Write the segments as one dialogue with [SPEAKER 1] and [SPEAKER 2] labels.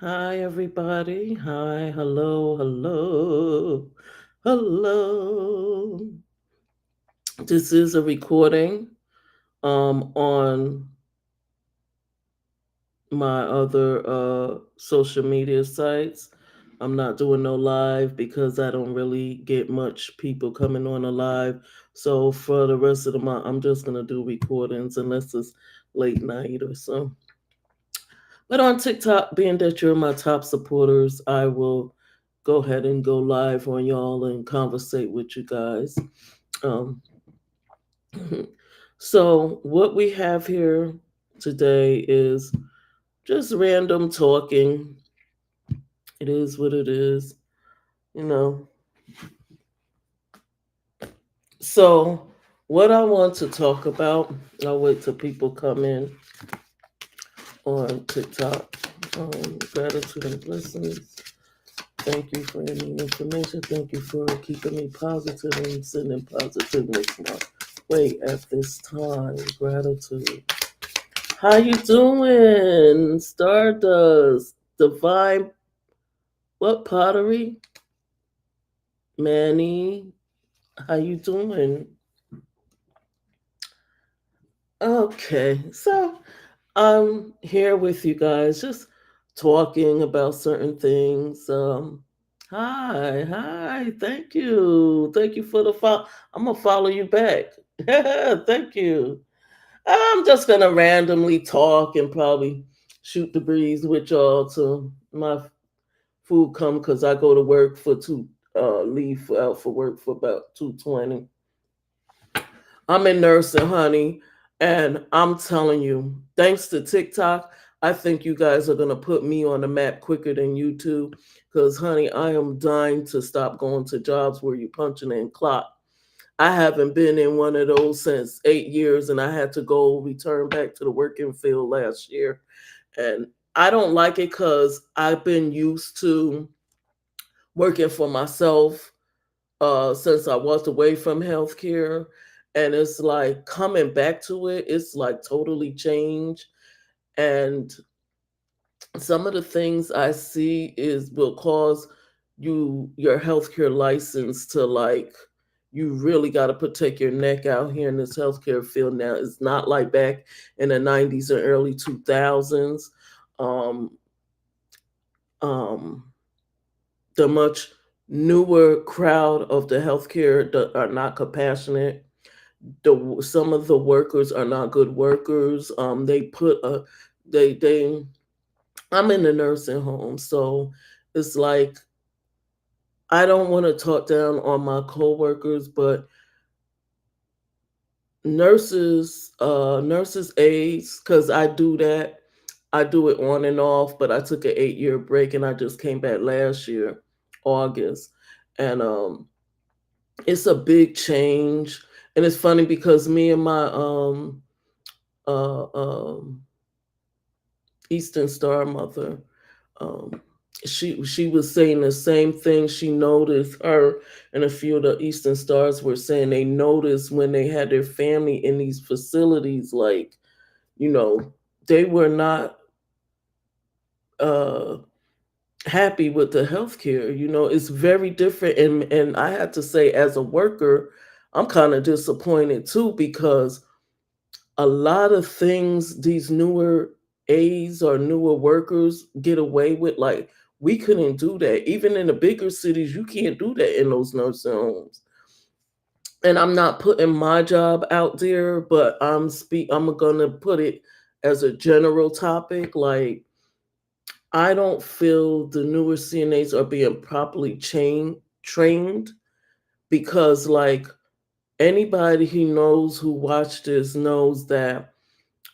[SPEAKER 1] Hi, everybody. Hi, hello, hello, hello. This is a recording on my other social media sites. I'm not doing no live because I don't really get much people coming on a live. So for the rest of the month, I'm just gonna do recordings unless it's late night or so. But on TikTok, being that you're my top supporters, I will go ahead and go live on y'all and conversate with you guys. Um, so, what we have here today is just random talking. It is what it is, you know. So, what I want to talk about, I'll wait till people come in on TikTok. Gratitude and blessings. Thank you for any information. Thank you for keeping me positive and sending positiveness my way at this time. Gratitude. How you doing? Stardust. Divine. What pottery? Manny. How you doing? Okay. So I'm here with you guys just talking about certain things. Hi. Thank you. Thank you for the follow. I'm gonna follow you back. Thank you. I'm just gonna randomly talk and probably shoot the breeze with y'all till my food come because I go to work for two leave out for work for about 2:20. I'm in nursing, honey, and I'm telling you, thanks to TikTok, I think you guys are gonna put me on the map quicker than YouTube. Because, honey, I am dying to stop going to jobs where you punching in clock. I haven't been in one of those since 8 years, and I had to go return back to the working field last year. And I don't like it because I've been used to working for myself since I was away from healthcare. And it's like coming back to it, it's like totally changed. And some of the things I see is will cause your healthcare license to like you really got to protect your neck out here in this healthcare field now. It's not like back in the 90s and early 2000s. Um, um, the much newer crowd of the healthcare that are not compassionate. Some of the workers are not good workers. They put a they I'm in the nursing home, so it's like I don't want to talk down on my coworkers, but nurses aides, because I do that. I do it on and off, but I took an 8 year break and I just came back last year, August. And it's a big change. And it's funny because me and my uh um Eastern Star mother, um, she was saying the same thing. She noticed her and a few of the Eastern Stars were saying they noticed when they had their family in these facilities, like you know, they were not uh, happy with the healthcare. It's very different, and I had to say, as a worker, I'm kind of disappointed too because a lot of things these newer aides or newer workers get away with, like we couldn't do that. Even in the bigger cities, you can't do that in those nursing homes. And I'm not putting my job out there, but I'm gonna put it as a general topic. Like I don't feel the newer CNAs are being properly trained because like anybody who watched this knows that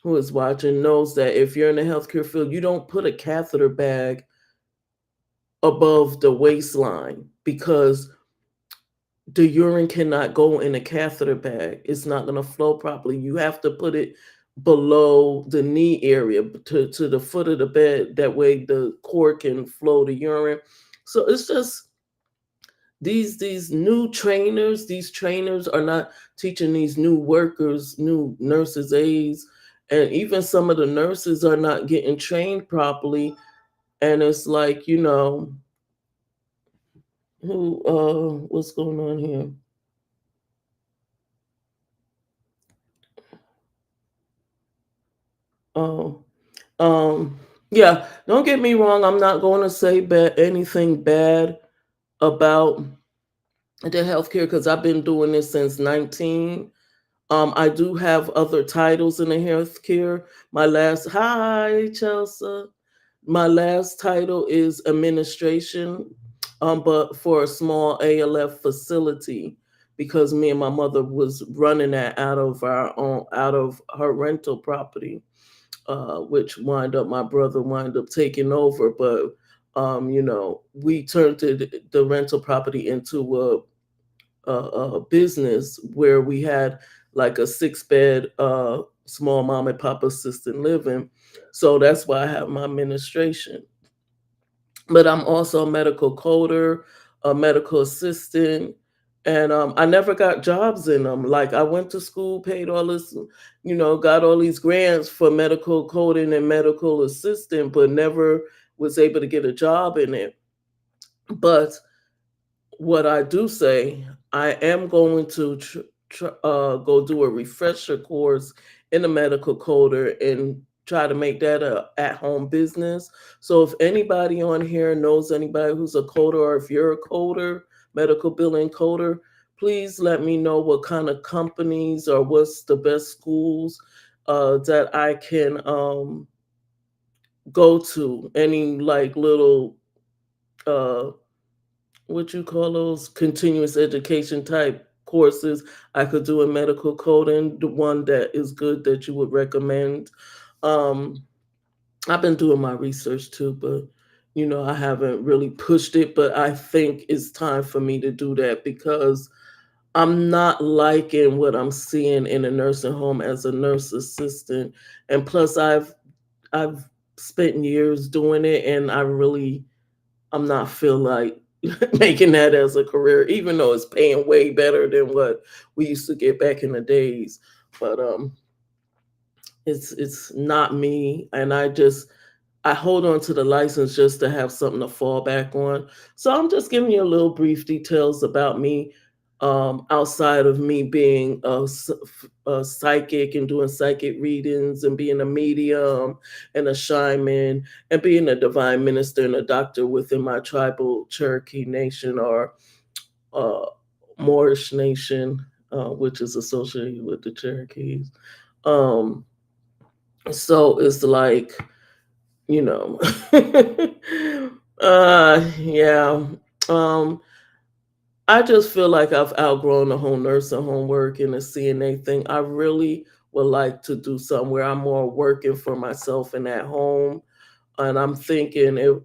[SPEAKER 1] who is watching knows that if you're in the healthcare field, you don't put a catheter bag above the waistline because the urine cannot go in a catheter bag. It's not going to flow properly. You have to put it below the knee area to the foot of the bed. That way the cord can flow the urine. So it's just these trainers are not teaching these new workers, new nurses aides, and even some of the nurses are not getting trained properly And it's like, who what's going on here? Oh, um, yeah, don't get me wrong, I'm not going to say anything bad about the healthcare because I've been doing this since 19. I do have other titles in the healthcare. My last, hi, Chelsea. My last title is administration, but for a small ALF facility because me and my mother was running that out of her rental property, which my brother wind up taking over. But we turned the rental property into a business where we had like a 6 bed small mom and pop assisted living. So that's why I have my administration. But I'm also a medical coder, a medical assistant, and I never got jobs in them. Like I went to school, paid all this, got all these grants for medical coding and medical assistant, but never was able to get a job in it. But what I do say, I am going to go do a refresher course in a medical coder and try to make that a at home business. So if anybody on here knows anybody who's a coder, or if you're a coder, medical billing coder, please let me know what kind of companies or what's the best schools that I can go to. Any like little uh what you call those continuous education type courses I could do in medical coding, the one that is good that you would recommend. Um, I've been doing my research too, but I haven't really pushed it, but I think it's time for me to do that because I'm not liking what I'm seeing in a nursing home as a nurse assistant. And plus I've spent years doing it and I'm not feel like making that as a career, even though it's paying way better than what we used to get back in the days. But it's not me, and I hold on to the license just to have something to fall back on. So I'm just giving you a little brief details about me, outside of me being a psychic and doing psychic readings and being a medium and a shaman and being a divine minister and a doctor within my tribal Cherokee nation or uh, Moorish nation, which is associated with the Cherokees. Um, so it's like, you know, yeah. Um, I just feel like I've outgrown the whole nursing home work and the CNA thing. I really would like to do something where I'm more working for myself and at home. And I'm thinking if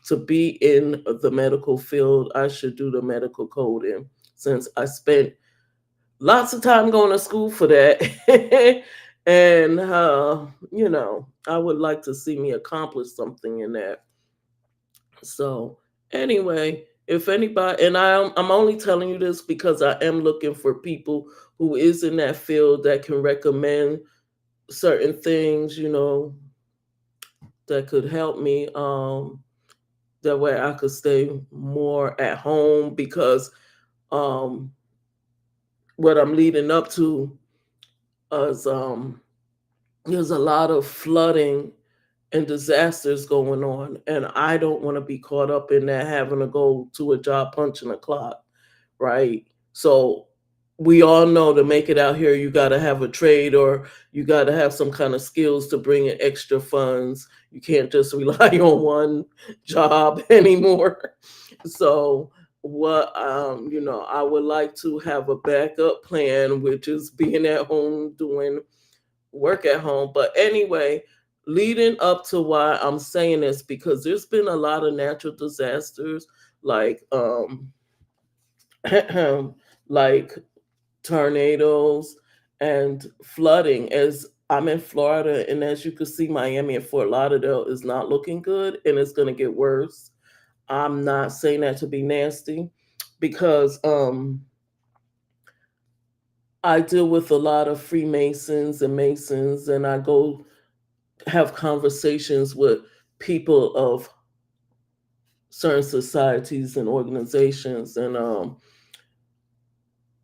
[SPEAKER 1] to be in the medical field, I should do the medical coding since I spent lots of time going to school for that. And I would like to see me accomplish something in that. So anyway, if anybody, and I'm only telling you this because I am looking for people who is in that field that can recommend certain things, that could help me. That way I could stay more at home because um what I'm leading up to is there's a lot of flooding and disasters going on, and I don't want to be caught up in that having to go to a job punching a clock, right? So we all know to make it out here, you got to have a trade or you got to have some kind of skills to bring in extra funds. You can't just rely on one job anymore. So what I would like to have a backup plan, which is being at home doing work at home. But anyway, leading up to why I'm saying this because there's been a lot of natural disasters like like tornadoes and flooding as I'm in Florida and as you can see Miami and Fort Lauderdale is not looking good and it's going to get worse. I'm not saying that to be nasty because I deal with a lot of Freemasons and Masons and I go have conversations with people of certain societies and organizations. And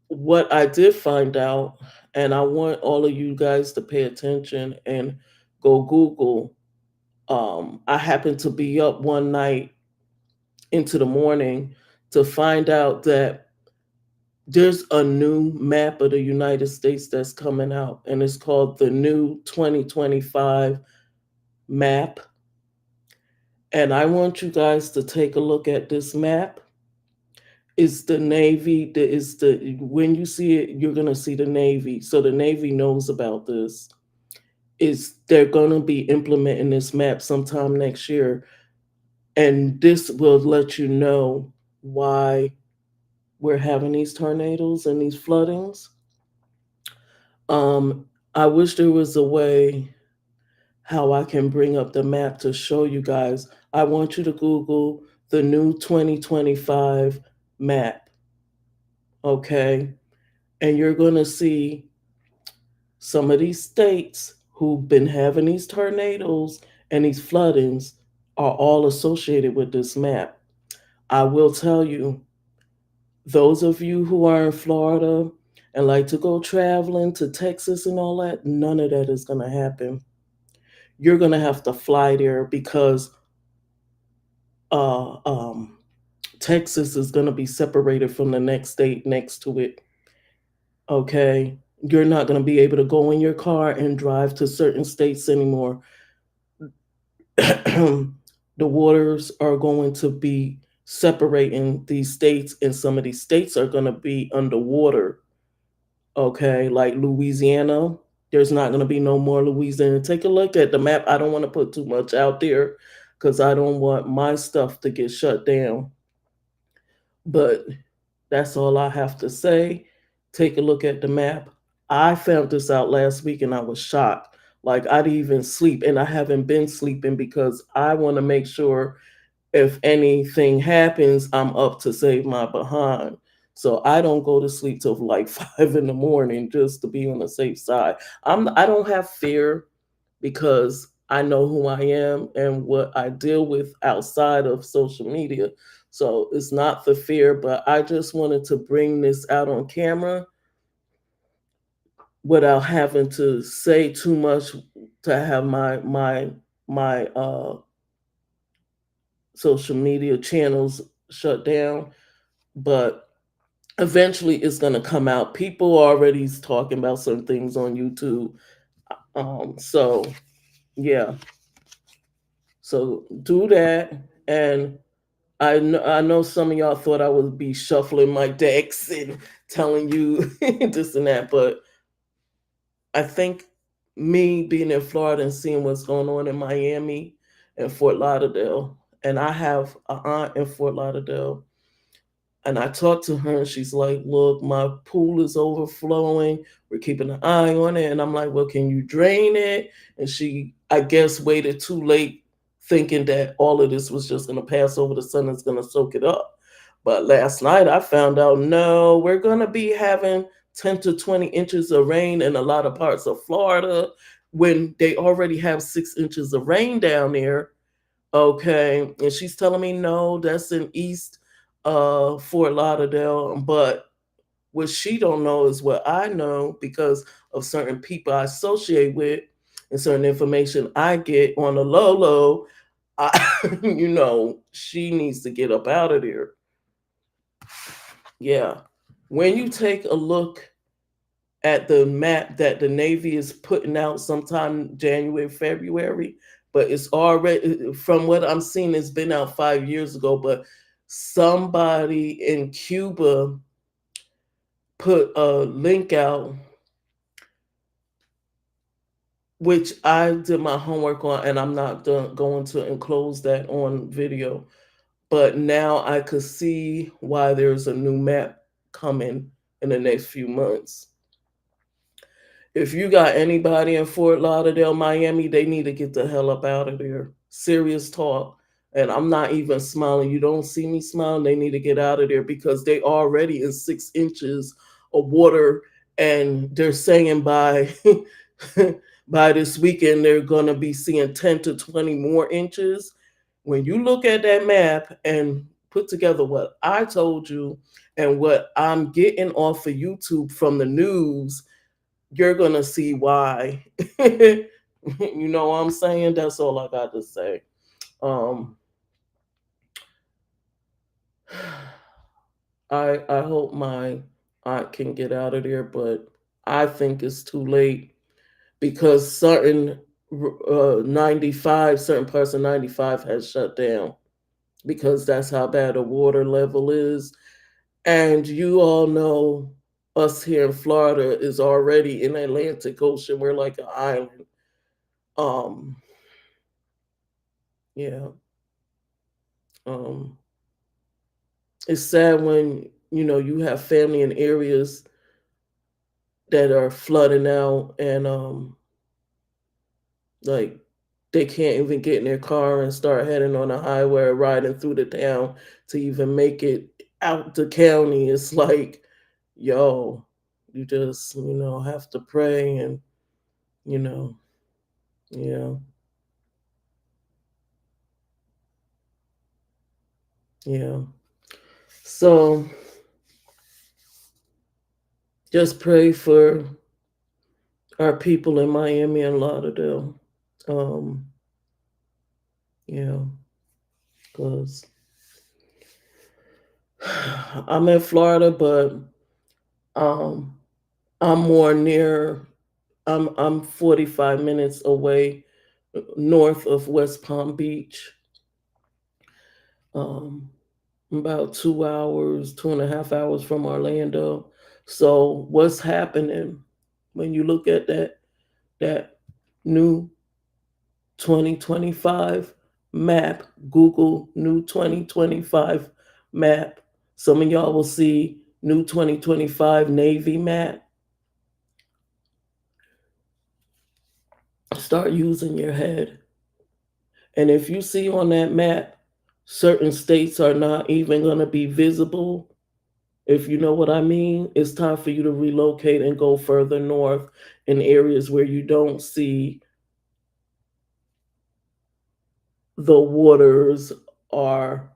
[SPEAKER 1] what I did find out, and I want all of you guys to pay attention and go Google. I happened to be up one night into the morning to find out that there's a new map of the United States that's coming out, and it's called the new 2025 map. And I want you guys to take a look at this map. It's the Navy. Is the when you see it, you're gonna see the Navy. So the Navy knows about this. Is they're gonna be implementing this map sometime next year, and this will let you know why we're having these tornadoes and these floodings. Um, I wish there was a way how I can bring up the map to show you guys. I want you to Google the new 2025 map, okay? And you're going to see some of these states who've been having these tornadoes and these floodings are all associated with this map. I will tell you, those of you who are in Florida and like to go traveling to Texas and all that, none of that is going to happen. You're going to have to fly there because uh, um, Texas is going to be separated from the next state next to it. Okay. You're not going to be able to go in your car and drive to certain states anymore. The waters are going to be separating these states, and some of these states are going to be underwater. Okay. Like Louisiana, there's not going to be no more Louisiana. Take a look at the map. I don't want to put too much out there because I don't want my stuff to get shut down. But that's all I have to say. Take a look at the map. I found this out last week and I was shocked. Like I didn't even sleep, and I haven't been sleeping because I want to make sure if anything happens, I'm up to save my behind. So I don't go to sleep till like 5 in the morning just to be on the safe side. I don't have fear because I know who I am and what I deal with outside of social media. So it's not the fear, but I just wanted to bring this out on camera without having to say too much to have my social media channels shut down. But eventually it's going to come out. People are already talking about certain things on YouTube. So yeah, so do that. And I know some of y'all thought I would be shuffling my decks and telling you this and that, but I think me being in Florida and seeing what's going on in Miami and Fort Lauderdale, and I have an aunt in Fort Lauderdale, and I talked to her and she's like, look, my pool is overflowing. We're keeping an eye on it. And I'm like, well, can you drain it? And she, I guess, waited too late thinking that all of this was just going to pass over the sun and it's going to soak it up. But last night I found out, no, we're going to be having 10 to 20 inches of rain in a lot of parts of Florida when they already have 6 inches of rain down there. Okay. And she's telling me, no, that's in East Fort Lauderdale. But what she don't know is what I know because of certain people I associate with and certain information I get on the low low. I, she needs to get up out of there. Yeah. When you take a look at the map that the Navy is putting out sometime January, February, but it's already, from what I'm seeing, it's been out 5 years ago. But somebody in Cuba put a link out, which I did my homework on, and I'm not going to enclose that on video. But now I could see why there's a new map coming in the next few months. If you got anybody in Fort Lauderdale, Miami, they need to get the hell up out of there. Serious talk. And I'm not even smiling. You don't see me smiling. They need to get out of there because they already in 6 inches of water, and they're saying by by this weekend they're gonna be seeing 10 to 20 more inches. When you look at that map and put together what I told you and what I'm getting off of YouTube from the news, you're gonna see why. You know what I'm saying? That's all I got to say. Um, I hope my aunt can get out of there, but I think it's too late because certain 95, certain parts of 95 has shut down because that's how bad the water level is. And you all know us here in Florida is already in the Atlantic Ocean. We're like an island. Um, yeah. Um, it's sad when you have family in areas that are flooding out and like they can't even get in their car and start heading on a highway or riding through the town to even make it out the county. It's like, yo, you just have to pray and you know yeah, yeah. So just pray for our people in Miami and Lauderdale. um yeah, because I'm in Florida, but um I'm more near. I'm 45 minutes away north of West Palm Beach. Um, about 2 hours, 2.5 hours from Orlando. So what's happening when you look at that new 2025 map, Google new 2025 map. Some of y'all will see new 2025 Navy map. Start using your head. And if you see on that map, certain states are not even going to be visible, if you know what I mean, it's time for you to relocate and go further north in areas where you don't see the waters are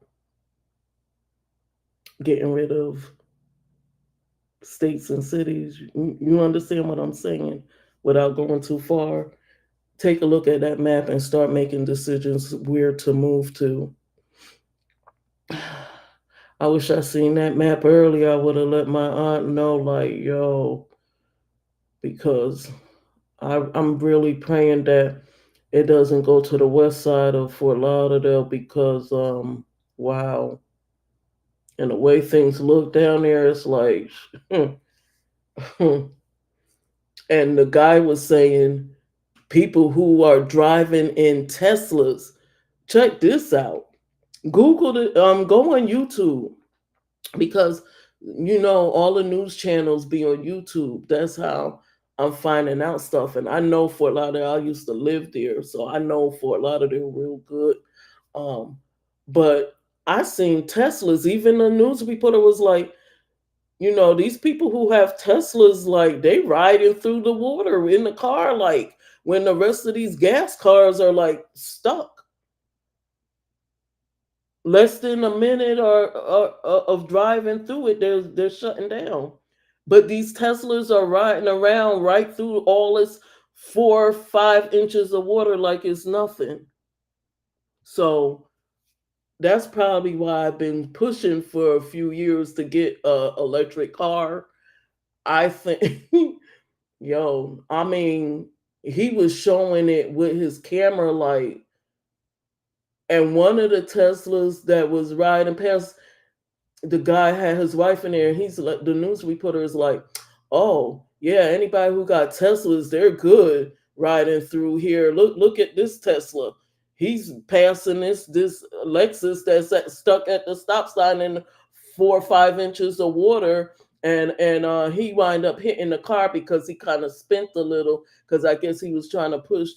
[SPEAKER 1] getting rid of states and cities. You understand what I'm saying without going too far? Take a look at that map and start making decisions where to move to. I wish I seen that map earlier. I would have let my aunt know, like, yo, because I'm really praying that it doesn't go to the west side of Fort Lauderdale because wow. And the way things look down there, it's like and the guy was saying people who are driving in Teslas, check this out. Google it, go on YouTube because all the news channels be on YouTube. That's how I'm finding out stuff. And I know Fort Lauderdale. I used to live there, so I know Fort Lauderdale real good. Um, but I seen Teslas. Even the news reporter was like, these people who have Teslas, like they riding through the water in the car, like when the rest of these gas cars are like stuck less than a minute of driving through it, they're shutting down. But these Teslas are riding around right through all this 4 or 5 inches of water like it's nothing. So that's probably why I've been pushing for a few years to get a electric car. I think, yo, I mean, he was showing it with his camera light, and one of the Teslas that was riding past, the guy had his wife in there, and he's like, the news reporter is like, "Oh yeah, anybody who got Teslas, they're good riding through here. Look at this Tesla. He's passing this Lexus that's stuck at the stop sign in 4 or 5 inches of water." And he wind up hitting the car because he kind of spent a little, because I guess he was trying to push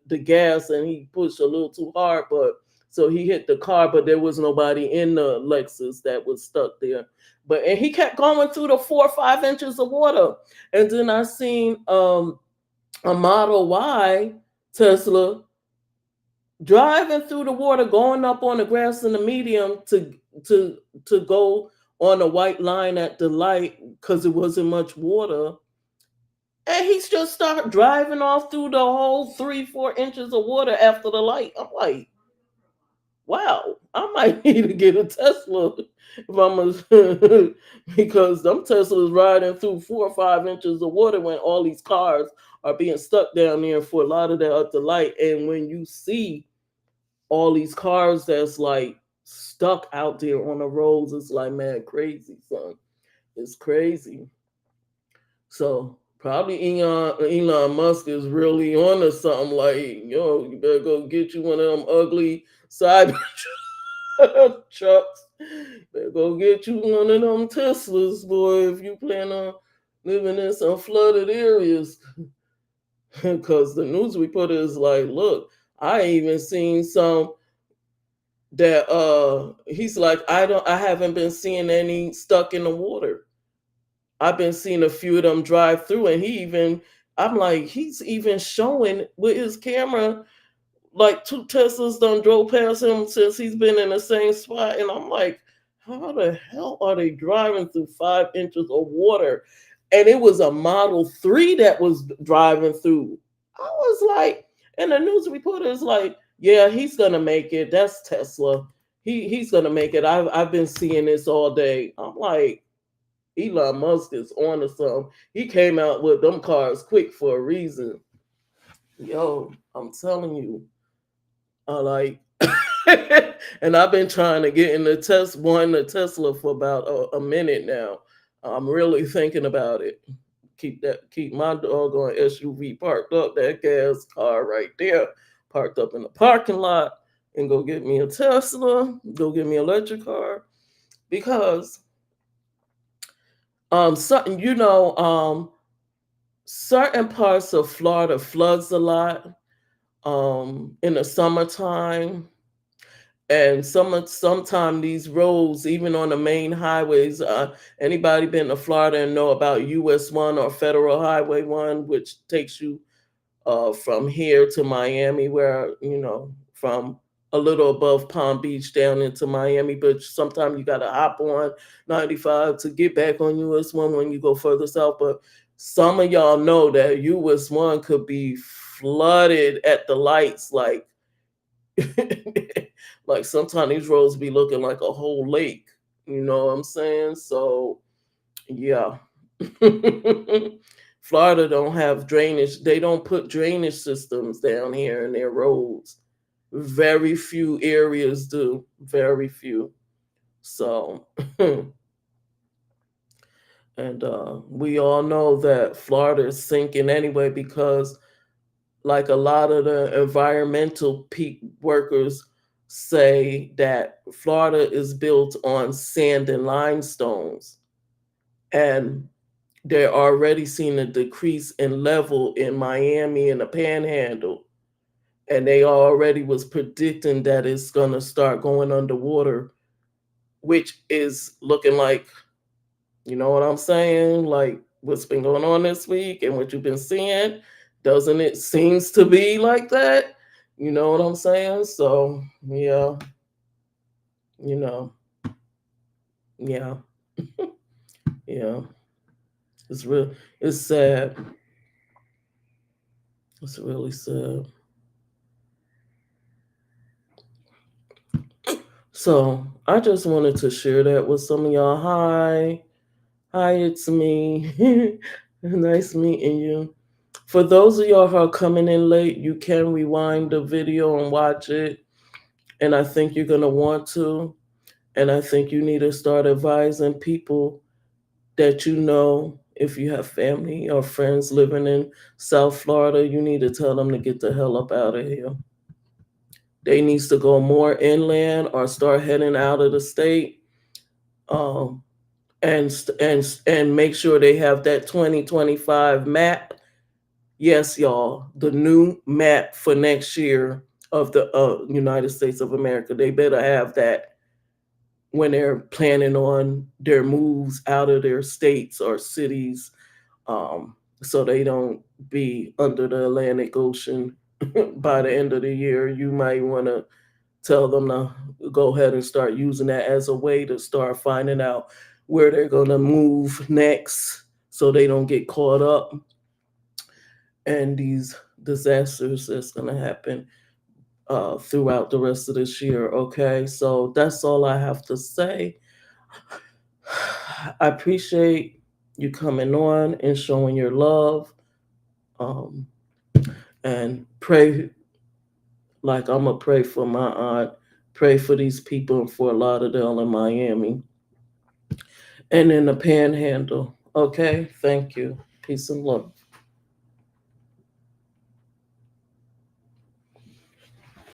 [SPEAKER 1] the gas and he pushed a little too hard, but so he hit the car, but there was nobody in the Lexus that was stuck there. And he kept going through the 4 or 5 inches of water. And then I seen a Model Y Tesla driving through the water, going up on the grass in the medium to to go on the white line at the light because it wasn't much water. And he's just started driving off through the whole 3, 4 inches of water after the light. I'm like, wow, I might need to get a Tesla if I'm a, because them Teslas riding through 4 or 5 inches of water when all these cars are being stuck down there for a lot of that at the light. And when you see all these cars that's like stuck out there on the roads, it's like man crazy, son. It's crazy. So probably Elon Musk is really on to something like, yo, you better go get you one of them ugly side trucks. Better go get you one of them Teslas, boy, if you plan on living in some flooded areas. Because the news reporter is like, look, I even seen some that he's like, I haven't been seeing any stuck in the water. I've been seeing a few of them drive through, and I'm like, he's even showing with his camera, like two Teslas done drove past him since he's been in the same spot. And I'm like, how the hell are they driving through 5 inches of water? And it was a Model 3 that was driving through. I was like, and the news reporter is like, yeah, he's gonna make it. That's Tesla. He's gonna make it. I've been seeing this all day. I'm like, Elon Musk is on to something. He came out with them cars quick for a reason. Yo, I'm telling you, I like, and I've been trying to get in the Tesla for about a minute now. I'm really thinking about it. Keep my doggone SUV parked up, that gas car right there, parked up in the parking lot, and go get me a Tesla, go get me an electric car, because certain certain parts of Florida floods a lot in the summertime, and sometime these roads, even on the main highways, anybody been to Florida and know about US 1 or Federal Highway 1, which takes you from here to Miami, where from a little above Palm Beach down into Miami, but sometimes you got to hop on 95 to get back on US 1 when you go further south. But some of y'all know that US 1 could be flooded at the lights, like like sometimes these roads be looking like a whole lake. You know what I'm saying? So yeah. Florida don't have drainage. They don't put drainage systems down here in their roads. Very few areas do. Very few. So, and we all know that Florida is sinking anyway because, like a lot of the environmental peak workers say, that Florida is built on sand and limestones. And they're already seeing a decrease in level in Miami and the Panhandle, and they already was predicting that it's gonna start going underwater, which is looking like, you know what I'm saying, like what's been going on this week and what you've been seeing. Doesn't it seems to be like that? You know what I'm saying? So yeah, you know, yeah, yeah. It's real. It's sad. It's really sad. So I just wanted to share that with some of y'all. Hi. Hi, it's me. Nice meeting you. For those of y'all who are coming in late, you can rewind the video and watch it. And I think you're going to want to. And I think you need to start advising people that you know. If you have family or friends living in South Florida, you need to tell them to get the hell up out of here. They needs to go more inland or start heading out of the state. Um, and make sure they have that 2025 map. Yes, y'all, the new map for next year of the United States of America. They better have that when they're planning on their moves out of their states or cities, so they don't be under the Atlantic Ocean. by the end of the year, you might want to tell them to go ahead and start using that as a way to start finding out where they're going to move next so they don't get caught up in these disasters that's going to happen throughout the rest of this year. Okay, so that's all I have to say. I appreciate you coming on and showing your love, um, and pray like I'm gonna pray for my aunt, pray for these people in Fort Lauderdale and Miami, and in the Panhandle. Okay, thank you. Peace and love.